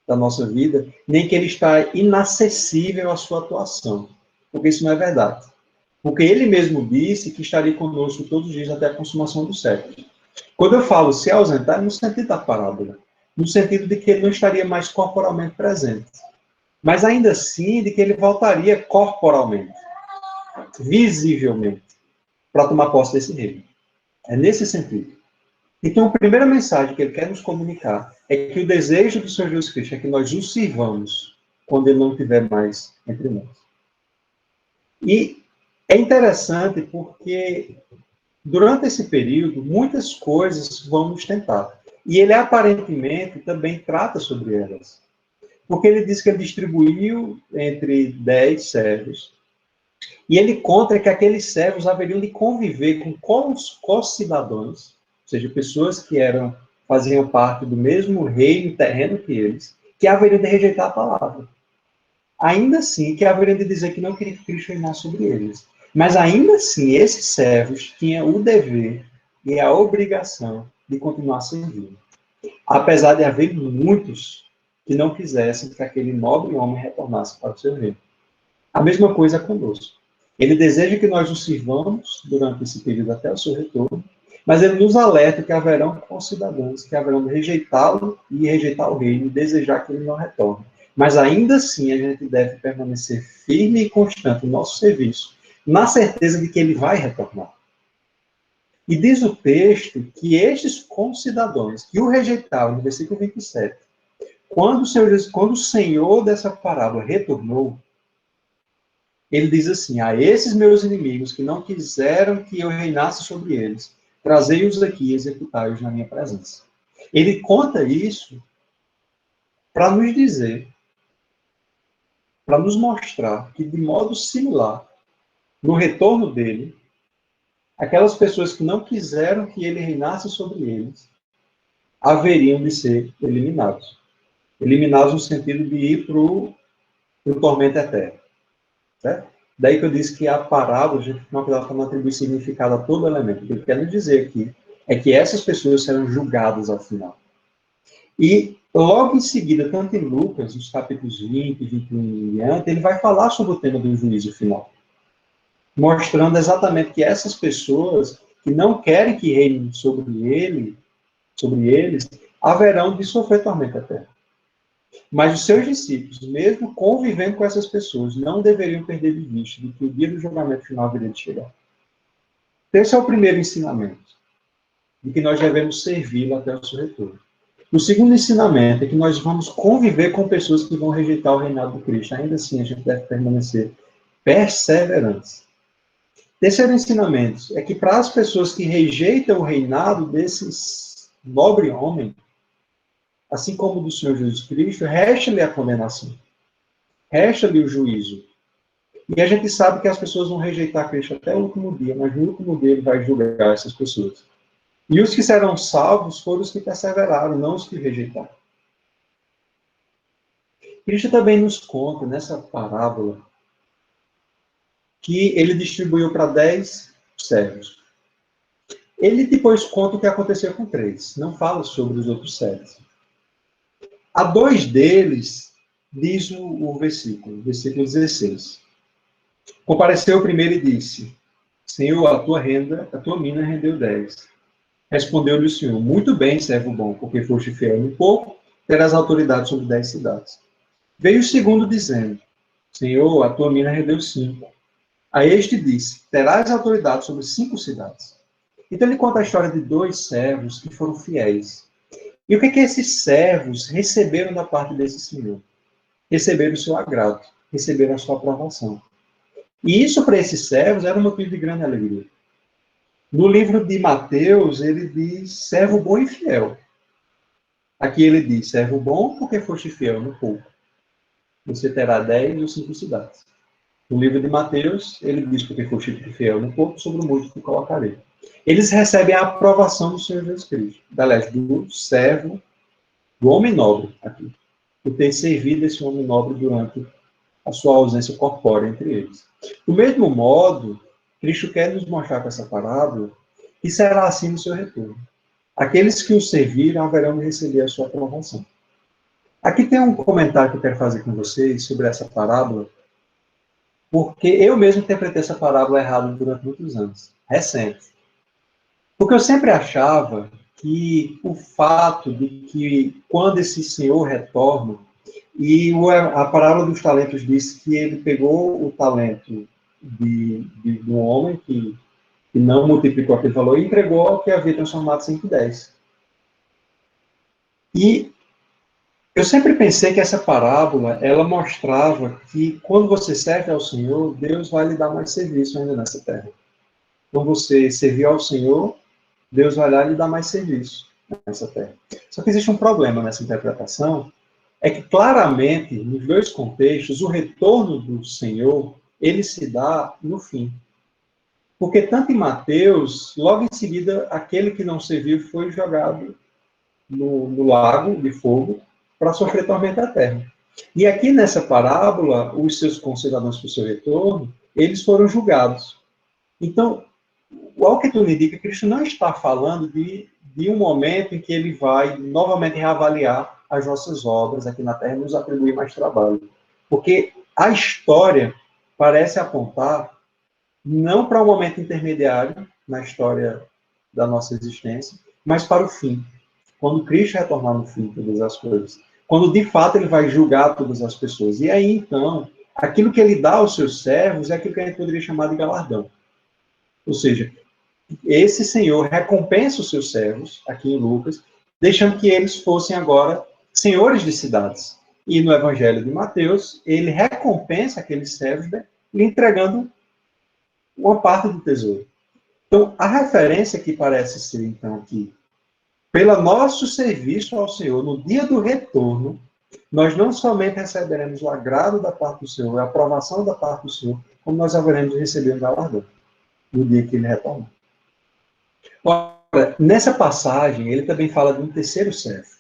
da nossa vida, nem que ele está inacessível à sua atuação, porque isso não é verdade. Porque ele mesmo disse que estaria conosco todos os dias até a consumação do século. Quando eu falo se ausentar, é no sentido da parábola, no sentido de que ele não estaria mais corporalmente presente, mas ainda assim de que ele voltaria corporalmente, visivelmente, para tomar posse desse reino. É nesse sentido. Então, a primeira mensagem que ele quer nos comunicar é que o desejo do Senhor Jesus Cristo é que nós o sirvamos quando ele não estiver mais entre nós. E é interessante porque durante esse período, muitas coisas vão nos tentar. E ele aparentemente também trata sobre elas. Porque ele diz que ele distribuiu entre 10 servos. E ele conta que aqueles servos haveriam de conviver com os co-cidadãos, ou seja, pessoas que faziam parte do mesmo reino terreno que eles, que haveriam de rejeitar a palavra. Ainda assim, que haveriam de dizer que não queria que Cristo reinasse sobre eles. Mas ainda assim, esses servos tinham o dever e a obrigação de continuar servindo. Apesar de haver muitos que não quisessem que aquele nobre homem retornasse para o seu reino. A mesma coisa conosco. Ele deseja que nós o sirvamos durante esse período até o seu retorno, mas ele nos alerta que haverão concidadãos que haverão de rejeitá-lo e rejeitar o reino e desejar que ele não retorne. Mas ainda assim a gente deve permanecer firme e constante no nosso serviço, na certeza de que ele vai retornar. E diz o texto que estes concidadãos que o rejeitaram, no versículo 27, quando o Senhor dessa parábola retornou, ele diz assim: a esses meus inimigos que não quiseram que eu reinasse sobre eles, trazei-os aqui e executai-os na minha presença. Ele conta isso para nos dizer, para nos mostrar que, de modo similar, no retorno dele, aquelas pessoas que não quiseram que ele reinasse sobre eles, haveriam de ser eliminados. Eliminados no sentido de ir para o tormento eterno. Certo? Daí que eu disse que a parábola, a gente tem uma cuidado para não atribuir significado a todo elemento. O que ele quer nos dizer aqui é que essas pessoas serão julgadas ao final. E logo em seguida, tanto em Lucas, nos capítulos 20, 21 e diante, ele vai falar sobre o tema do juízo final. Mostrando exatamente que essas pessoas que não querem que reine sobre eles, haverão de sofrer tormenta eterna. Mas os seus discípulos, mesmo convivendo com essas pessoas, não deveriam perder de vista de que o dia do julgamento final haveria de chegar. Esse é o primeiro ensinamento, de que nós devemos servi-lo até o seu retorno. O segundo ensinamento é que nós vamos conviver com pessoas que vão rejeitar o reinado de Cristo. Ainda assim, a gente deve permanecer perseverantes. Terceiro ensinamento é que para as pessoas que rejeitam o reinado desses nobre homem, assim como do Senhor Jesus Cristo, resta-lhe a condenação. Resta-lhe o juízo. E a gente sabe que as pessoas vão rejeitar Cristo até o último dia, mas no último dia ele vai julgar essas pessoas. E os que serão salvos foram os que perseveraram, não os que rejeitaram. Cristo também nos conta, nessa parábola, que ele distribuiu para 10 servos. Ele depois conta o que aconteceu com 3, não fala sobre os outros 7. A 2 deles, diz o versículo 16. Compareceu o primeiro e disse: Senhor, a tua mina rendeu 10. Respondeu-lhe o Senhor: Muito bem, servo bom, porque foste fiel no pouco, terás autoridade sobre 10 cidades. Veio o segundo dizendo: Senhor, a tua mina rendeu 5. A este disse: Terás autoridade sobre 5 cidades. Então ele conta a história de 2 servos que foram fiéis. E o que esses servos receberam da parte desse Senhor? Receberam o seu agrado, receberam a sua aprovação. E isso para esses servos era um motivo de grande alegria. No livro de Mateus, ele diz servo bom e fiel. Aqui ele diz servo bom porque foste fiel no pouco. Você terá 10 ou 5 cidades. No livro de Mateus, ele diz porque foste fiel no pouco, sobre o muito te colocarei. Eles recebem a aprovação do Senhor Jesus Cristo. Aliás, do servo, do homem nobre aqui. Por ter servido esse homem nobre durante a sua ausência corpórea entre eles. Do mesmo modo, Cristo quer nos mostrar com essa parábola que será assim no seu retorno. Aqueles que o serviram haverão de receber a sua aprovação. Aqui tem um comentário que eu quero fazer com vocês sobre essa parábola, porque eu mesmo interpretei essa parábola errada durante muitos anos, recente. Porque eu sempre achava que o fato de que quando esse senhor retorna, e a parábola dos talentos diz que ele pegou o talento de um homem que não multiplicou aquele valor e entregou ao que havia transformado 5 em 10. E eu sempre pensei que essa parábola, ela mostrava que quando você serve ao Senhor, Deus vai lhe dar mais serviço ainda nessa terra. Quando você servir ao Senhor, Deus vai lá e lhe dar mais serviço nessa terra. Só que existe um problema nessa interpretação, é que claramente, nos dois contextos, o retorno do Senhor, ele se dá no fim. Porque tanto em Mateus, logo em seguida, aquele que não serviu foi jogado no lago de fogo para sofrer tormenta eterna. E aqui nessa parábola, os seus concidadãos para o seu retorno, eles foram julgados. Então, ao que tudo indica, Cristo não está falando de um momento em que ele vai novamente reavaliar as nossas obras aqui na Terra e nos atribuir mais trabalho. Porque a história parece apontar não para um momento intermediário na história da nossa existência, mas para o fim. Quando Cristo retornar no fim de todas as coisas. Quando, de fato, ele vai julgar todas as pessoas. E aí, então, aquilo que ele dá aos seus servos é aquilo que a gente poderia chamar de galardão. Ou seja, esse Senhor recompensa os seus servos, aqui em Lucas, deixando que eles fossem agora senhores de cidades. E no Evangelho de Mateus, ele recompensa aqueles servos, né, lhe entregando uma parte do tesouro. Então, a referência que parece ser, então, aqui, pelo nosso serviço ao Senhor, no dia do retorno, nós não somente receberemos o agrado da parte do Senhor, a aprovação da parte do Senhor, como nós haveremos de receber um galardão no dia que ele retornar. Ora, nessa passagem, ele também fala de um terceiro servo.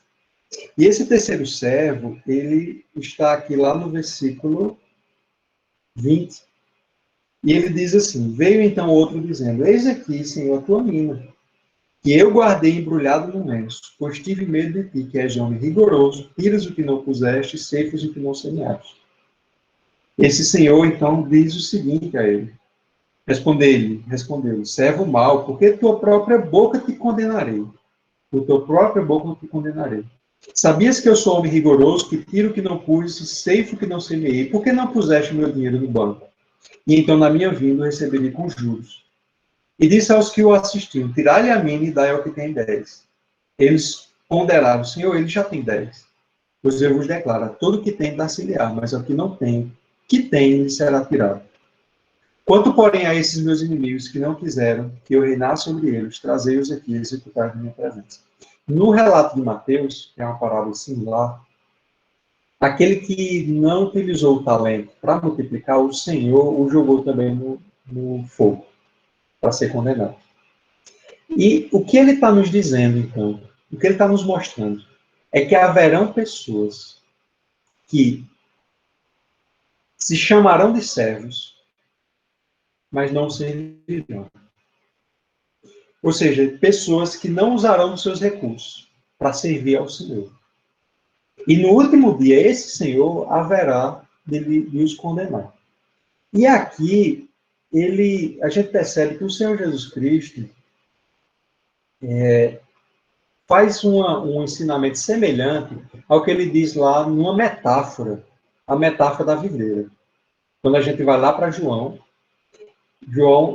E esse terceiro servo, ele está aqui lá no versículo 20. E ele diz assim: Veio então outro dizendo: Eis aqui, Senhor, a tua mina, que eu guardei embrulhado no lenço, pois tive medo de ti, que és homem rigoroso, tiras o que não puseste, ceifas o que não semeaste. Esse Senhor, então, diz o seguinte a ele: Respondeu-lhe, servo mau, porque tua própria boca te condenarei. Por tua própria boca te condenarei. Sabias que eu sou homem rigoroso, que tiro o que não pus, e ceifo o que não semeei? Por que não puseste meu dinheiro no banco? E então, na minha vinda, eu receberei com juros. E disse aos que o assistiam: Tirai-lhe a mina e dai ao que tem 10. Eles ponderaram: Senhor, ele já tem 10. Pois eu vos declaro: todo que tem dá-se-lhe-á, mas ao que não tem, que tem, lhe será tirado. Quanto, porém, a esses meus inimigos que não quiseram que eu reinasse sobre eles, trazei-os aqui e executai na minha presença. No relato de Mateus, que é uma parábola similar, aquele que não utilizou o talento para multiplicar, o Senhor o jogou também no fogo, para ser condenado. E o que ele está nos dizendo, então, o que ele está nos mostrando, é que haverão pessoas que se chamarão de servos, mas não servirão. Ou seja, pessoas que não usarão dos seus recursos para servir ao Senhor. E no último dia, esse Senhor haverá de os condenar. E aqui, a gente percebe que o Senhor Jesus Cristo faz um ensinamento semelhante ao que ele diz lá numa metáfora, a metáfora da videira. Quando a gente vai lá para João,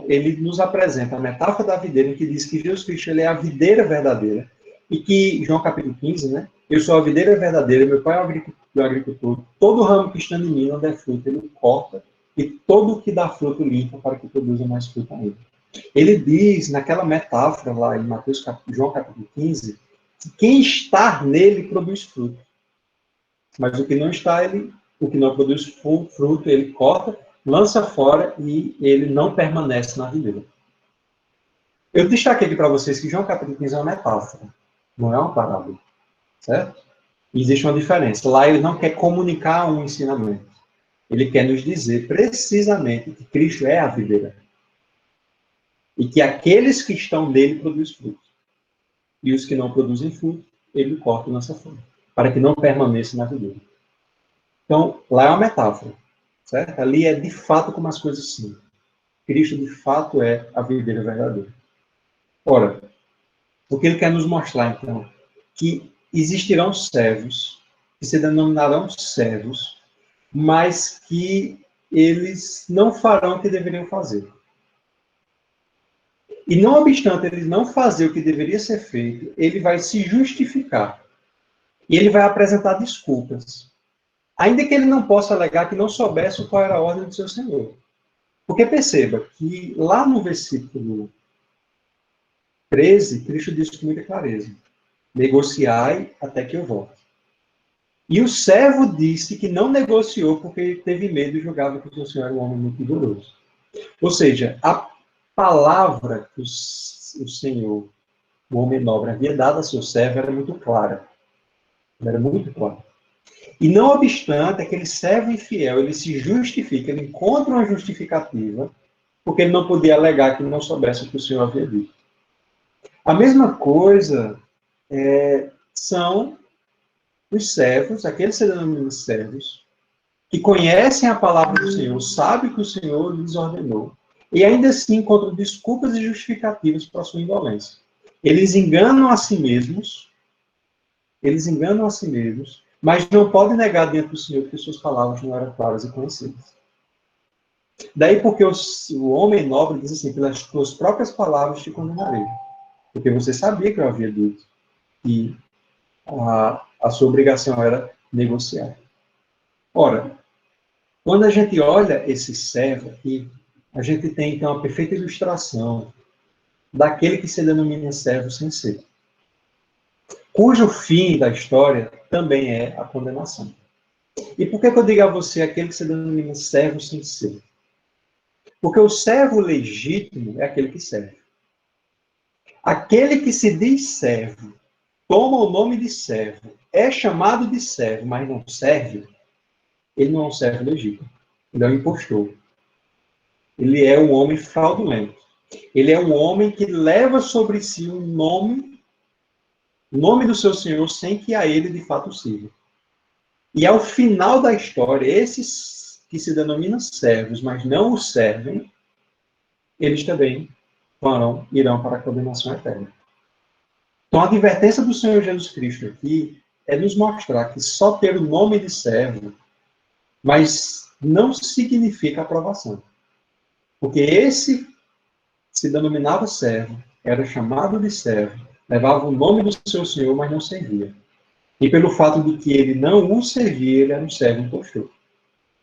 ele nos apresenta a metáfora da videira, em que diz que Jesus Cristo ele é a videira verdadeira. E que, João capítulo 15, né? Eu sou a videira verdadeira, meu pai é o agricultor. Todo ramo que está em mim não der fruto, ele corta, e todo o que dá fruto limpa para que produza mais fruto ainda. Ele diz, naquela metáfora lá em João capítulo 15, que quem está nele produz fruto. Mas o que não está, o que não produz fruto, ele corta, lança fora e ele não permanece na videira. Eu destaquei aqui para vocês que João capítulo 15 é uma metáfora, não é uma parábola, certo? E existe uma diferença. Lá ele não quer comunicar um ensinamento. Ele quer nos dizer precisamente que Cristo é a videira. E que aqueles que estão nele produzem fruto. E os que não produzem fruto, ele corta e lança fora. Para que não permaneça na videira. Então, lá é uma metáfora. Certo? Ali é de fato como as coisas são. Cristo de fato é a videira verdadeira. Ora, o que ele quer nos mostrar, então? Que existirão servos, que se denominarão servos, mas que eles não farão o que deveriam fazer. E não obstante ele não fazer o que deveria ser feito, ele vai se justificar. E ele vai apresentar desculpas. Ainda que ele não possa alegar que não soubesse qual era a ordem do seu Senhor. Porque perceba que lá no versículo 13, Cristo diz com muita clareza: negociai até que eu volte. E o servo disse que não negociou porque teve medo e julgava que o seu senhor era um homem muito vigoroso. Ou seja, a palavra que o Senhor, o homem nobre, havia dado a seu servo era muito clara. Era muito clara. E não obstante, aquele servo infiel, ele se justifica, ele encontra uma justificativa, porque ele não podia alegar que não soubesse o que o Senhor havia dito. A mesma coisa são os servos, aqueles que se denominam servos, que conhecem a palavra do Senhor, sabem que o Senhor lhes ordenou, e ainda assim encontram desculpas e justificativas para a sua indolência. Eles enganam a si mesmos, mas não podem negar diante do Senhor que suas palavras não eram claras e conhecidas. Daí porque o homem nobre diz assim: pelas tuas próprias palavras te condenarei. Porque você sabia que eu havia dito que a sua obrigação era negociar. Ora, quando a gente olha esse servo aqui, a gente tem então a perfeita ilustração daquele que se denomina servo sem ser, cujo fim da história também é a condenação. E por que eu digo a você aquele que se denomina servo sem ser? Porque o servo legítimo é aquele que serve. Aquele que se diz servo, toma o nome de servo, é chamado de servo, mas não serve, ele não é um servo legítimo. Ele é um impostor. Ele é um homem fraudulento. Ele é um homem que leva sobre si o nome do seu Senhor sem que a ele de fato sirva. E ao final da história, esses que se denominam servos, mas não o servem, eles também irão para a condenação eterna. Então, a advertência do Senhor Jesus Cristo aqui é nos mostrar que só ter o nome de servo, mas não significa aprovação. Porque esse se denominava servo, era chamado de servo, levava o nome do seu Senhor, mas não servia. E pelo fato de que ele não o servia, ele era um servo impostor.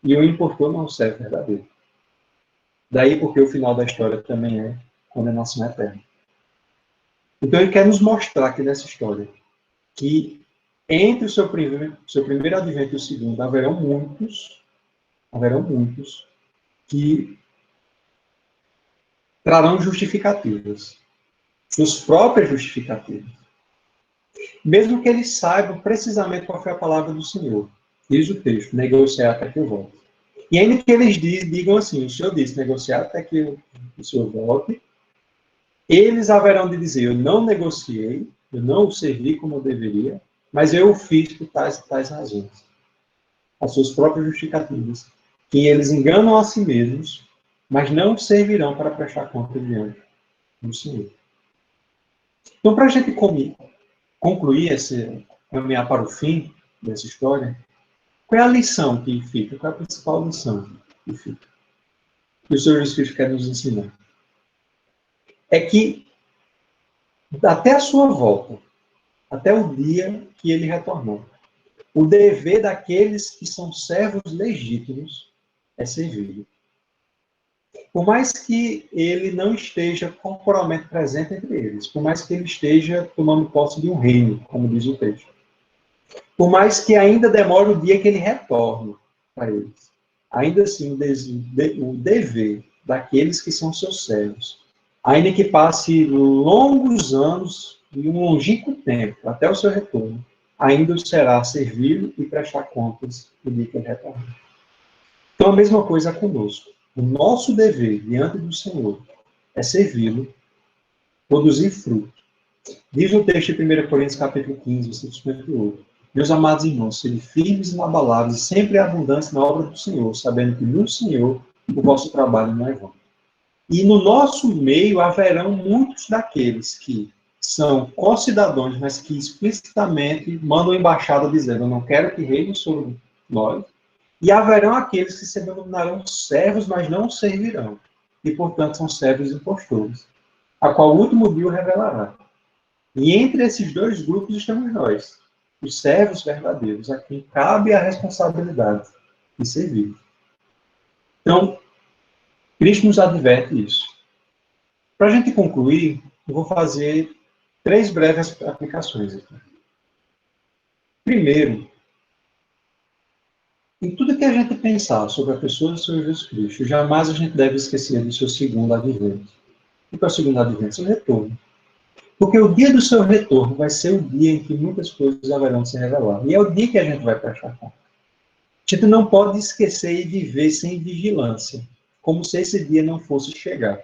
E o impostor não é um servo verdadeiro. Daí porque o final da história também é condenação eterna. Então ele quer nos mostrar aqui nessa história que entre o seu primeiro advento e o segundo haverão muitos que trarão justificativas, suas próprias justificativas. Mesmo que eles saibam precisamente qual foi a palavra do Senhor. Diz o texto: negociar até que eu volte. E ainda que eles digam assim, o senhor disse negociar até que o senhor volte, eles haverão de dizer, eu não negociei, eu não o servi como eu deveria, mas eu o fiz por tais e tais razões. As suas próprias justificativas. Que eles enganam a si mesmos, mas não servirão para prestar conta diante do Senhor. Então, para a gente concluir, caminhar para o fim dessa história, qual é a lição que fica? Qual é a principal lição que fica? Que o Senhor Jesus Cristo quer nos ensinar? É que, até a sua volta, até o dia que ele retornar, o dever daqueles que são servos legítimos é servir. Por mais que ele não esteja corporalmente presente entre eles, por mais que ele esteja tomando posse de um reino, como diz o texto, por mais que ainda demore o dia que ele retorne para eles, ainda assim o dever daqueles que são seus servos, ainda que passe longos anos e um longínquo tempo até o seu retorno, ainda será servi-lo e prestar contas no dia que ele retornar. Então, a mesma coisa conosco. O nosso dever diante do Senhor é servi-lo, produzir fruto. Diz o texto de 1 Coríntios, capítulo 15, versículo 58. Meus amados irmãos, sede firmes e inabaláveis, sempre abundância na obra do Senhor, sabendo que no Senhor o vosso trabalho não é vão. E no nosso meio haverão muitos daqueles que são concidadãos, mas que explicitamente mandam embaixada dizendo, eu não quero que reine sobre nós. E haverão aqueles que se denominarão servos, mas não servirão. E, portanto, são servos impostores, a qual o último dia o revelará. E entre esses dois grupos estamos nós, os servos verdadeiros, a quem cabe a responsabilidade de servir. Então, Cristo nos adverte isso. Para a gente concluir, eu vou fazer 3 breves aplicações aqui. Primeiro, em tudo que a gente pensar sobre a pessoa do Senhor Jesus Cristo, jamais a gente deve esquecer do seu segundo advento. O que é o segundo advento? Seu retorno. Porque o dia do seu retorno vai ser o dia em que muitas coisas haverão de se revelar. E é o dia que a gente vai prestar conta. A gente não pode esquecer e viver sem vigilância, como se esse dia não fosse chegar.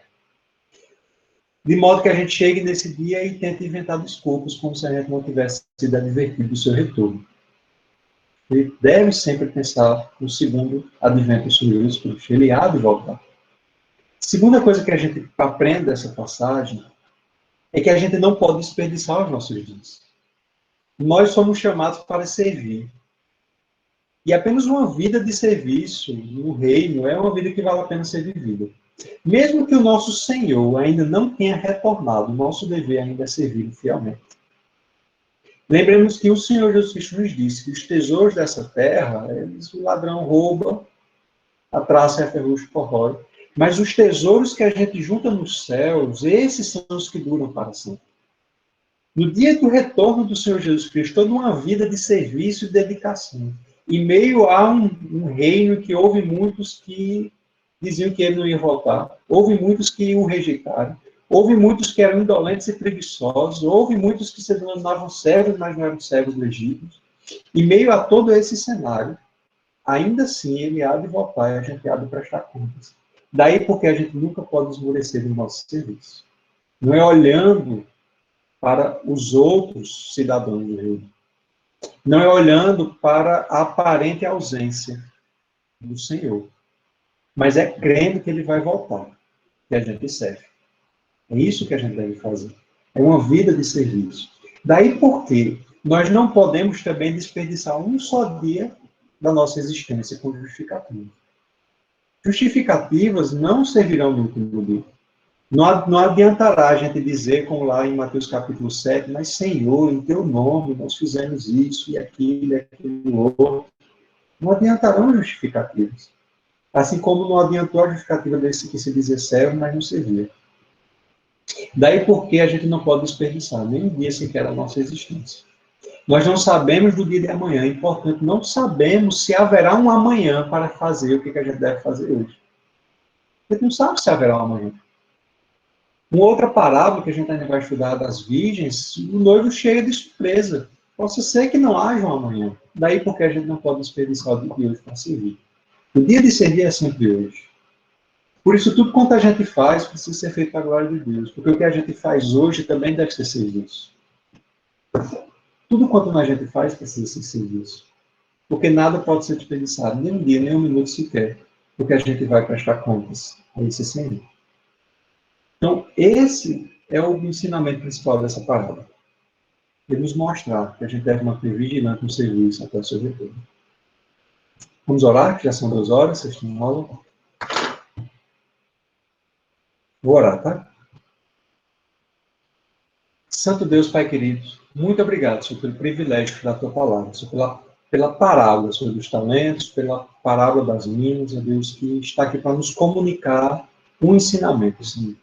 De modo que a gente chegue nesse dia e tente inventar desculpas, como se a gente não tivesse sido advertido do seu retorno. Ele deve sempre pensar no segundo advento do Senhor Jesus Cristo. Ele há de voltar. Segunda coisa que a gente aprende dessa passagem é que a gente não pode desperdiçar os nossos dias. Nós somos chamados para servir. E apenas uma vida de serviço no reino é uma vida que vale a pena ser vivida. Mesmo que o nosso Senhor ainda não tenha retornado, o nosso dever ainda é servir fielmente. Lembremos que o Senhor Jesus Cristo nos disse que os tesouros dessa terra, o ladrão rouba, a traça e a ferrugem corrói. Mas os tesouros que a gente junta nos céus, esses são os que duram para sempre. No dia do retorno do Senhor Jesus Cristo, toda uma vida de serviço e dedicação. Em meio a um reino que houve muitos que diziam que ele não ia voltar. Houve muitos que o rejeitaram. Houve muitos que eram indolentes e preguiçosos. Houve muitos que se denominavam servos, mas não eram servos legítimos. Em meio a todo esse cenário, ainda assim ele há de voltar e a gente há de prestar contas. Daí porque a gente nunca pode esmorecer no nosso serviço. Não é olhando para os outros cidadãos do reino. Não é olhando para a aparente ausência do Senhor. Mas é crendo que ele vai voltar, que a gente serve. É isso que a gente deve fazer. É uma vida de serviço. Daí porque nós não podemos também desperdiçar um só dia da nossa existência com justificativas. Justificativas não servirão no último dia. Não adiantará a gente dizer, como lá em Mateus capítulo 7, mas Senhor, em teu nome nós fizemos isso e aquilo outro. Não adiantarão justificativas. Assim como não adiantou a justificativa desse que se dizia servo, mas não servia. Daí porque a gente não pode desperdiçar nem um dia sequer da nossa existência. Nós não sabemos do dia de amanhã, e, portanto, não sabemos se haverá um amanhã para fazer o que a gente deve fazer hoje. A gente não sabe se haverá um amanhã. Uma outra parábola que a gente ainda vai estudar das virgens, o noivo chega de surpresa. Pode ser que não haja um amanhã. Daí porque a gente não pode desperdiçar o dia de hoje para servir. O dia de servir é sempre hoje. Por isso, tudo quanto a gente faz precisa ser feito para a glória de Deus. Porque o que a gente faz hoje também deve ser serviço. Tudo quanto a gente faz precisa ser serviço. Porque nada pode ser desperdiçado, nem um dia, nem um minuto sequer. Porque a gente vai prestar contas a esse Senhor. Então, esse é o ensinamento principal dessa parábola. Ele nos mostrar que a gente deve manter vigilante no serviço até o seu retorno. Vamos orar, que já são 2 horas, vocês estão na aula. Vou orar, tá? Santo Deus, Pai querido, muito obrigado, Senhor, pelo privilégio da tua palavra, Senhor, pela parábola, Senhor, dos talentos, pela parábola das minas, ó Deus, que está aqui para nos comunicar um ensinamento, Senhor.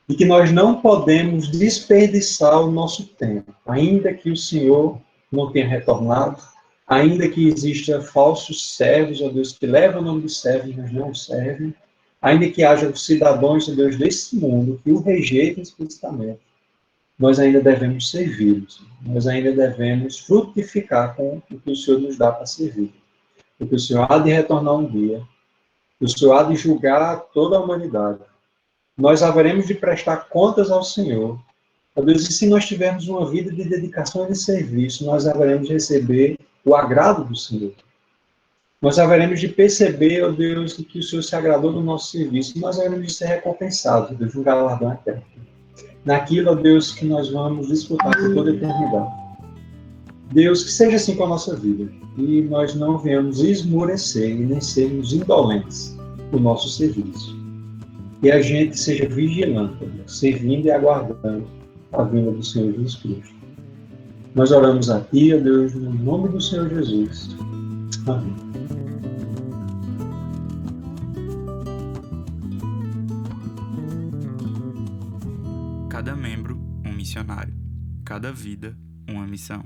E que nós não podemos desperdiçar o nosso tempo, ainda que o Senhor não tenha retornado, ainda que exista falsos servos, ó Deus, que levam o nome de servos, mas não servem, ainda que haja cidadãos, ó Deus, desse mundo que o rejeitem explicitamente, nós ainda devemos servi-los, nós ainda devemos frutificar com o que o Senhor nos dá para servir. Porque o Senhor há de retornar um dia, o Senhor há de julgar toda a humanidade. Nós haveremos de prestar contas ao Senhor. Ó Deus, e se nós tivermos uma vida de dedicação e de serviço, nós haveremos de receber o agrado do Senhor. Nós haveremos de perceber, ó Deus, que o Senhor se agradou do nosso serviço, e nós haveremos de ser recompensados, ó Deus, um galardão eterno. Naquilo, ó Deus, que nós vamos disputar por toda a eternidade. Deus, que seja assim com a nossa vida, e nós não venhamos esmorecer e nem sermos indolentes no nosso serviço. Que a gente seja vigilante, ó Deus, servindo e aguardando a vinda do Senhor Jesus Cristo. Nós oramos a Ti, ó Deus, no nome do Senhor Jesus. Amém. Cada membro, um missionário. Cada vida, uma missão.